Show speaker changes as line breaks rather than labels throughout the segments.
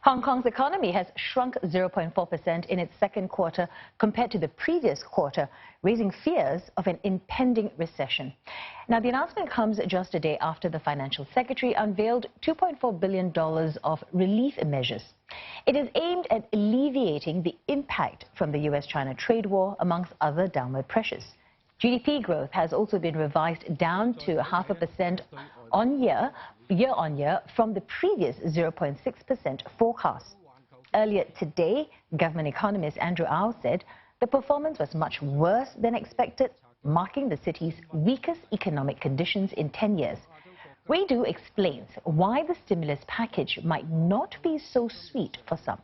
Hong Kong's economy has shrunk 0.4% in its second quarter compared to the previous quarter, raising fears of an impending recession. Now, the announcement comes just a day after the financial secretary unveiled $2.4 billion of relief measures. It is aimed at alleviating the impact from the US-China trade war, amongst other downward pressures. GDP growth has also been revised down to 0.5% year-on-year from the previous 0.6% forecast. Earlier today, government economist Andrew Au said the performance was much worse than expected, marking the city's weakest economic conditions in 10 years. Wei Du explains why the stimulus package might not be so sweet for some.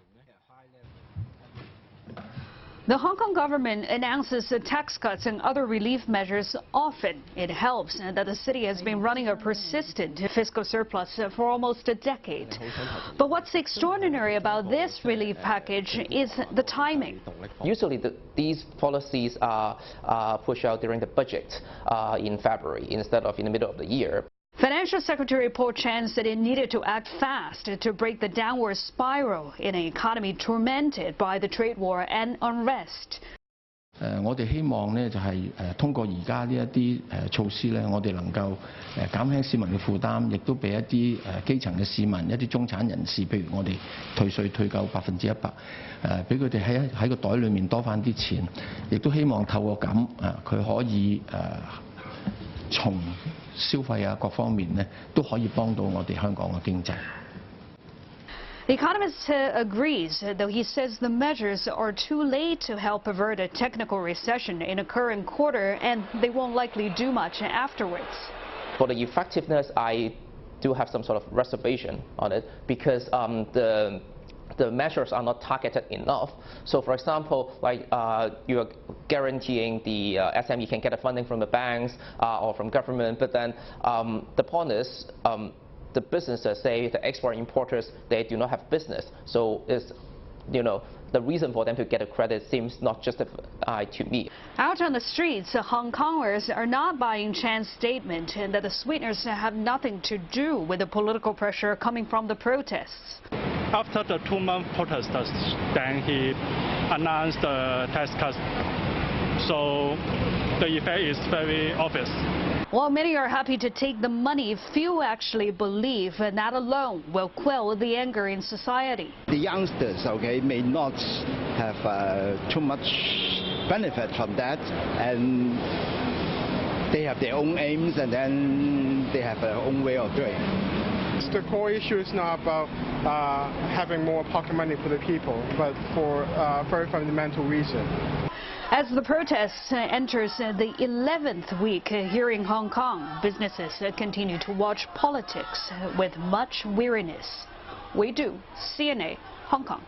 The Hong Kong government announces tax cuts and other relief measures often. It helps that the city has been running a persistent fiscal surplus for almost a decade. But what's extraordinary about this relief package is the timing.
Usually these policies are pushed out during the budget in February instead of in the middle of the year.
Financial Secretary Paul Chan said it needed to act fast to break the downward spiral in an economy tormented by the trade war and unrest.
我哋希望呢就係通過而家呢一啲措施呢，我哋能夠減輕市民嘅負擔，亦都俾一啲基層嘅市民、一啲中產人士，譬如我哋退稅退夠100%，俾佢哋喺個袋裏面多返啲錢，亦都希望透過咁佢可以從消費各方面呢都可以幫到我哋香港嘅經濟。
The economist agrees, though he says the measures are too late to help avert a technical recession in the current quarter, and they won't likely do much afterwards.
For the effectiveness, I do have some sort of reservation on it because the measures are not targeted enough. So, for example, like you are guaranteeing the SME can get the funding from the banks or from government, but then the point is the businesses, say the export importers, they do not have business. So it's, the reason for them to get a credit seems not justified to me.
Out on the streets, Hong Kongers are not buying Chan's statement that the sweeteners have nothing to do with the political pressure coming from the protests.
After the 2-month protests, then he announced the tax cuts. So the effect is very obvious.
While many are happy to take the money, few actually believe that alone will quell the anger in society.
The youngsters, may not have too much benefit from that, and they have their own aims, and then they have their own way of doing.
The core issue is not about having more pocket money for the people, but for a very fundamental reason.
As the protests enters the 11th week here in Hong Kong, businesses continue to watch politics with much weariness. Wei Du, CNA, Hong Kong.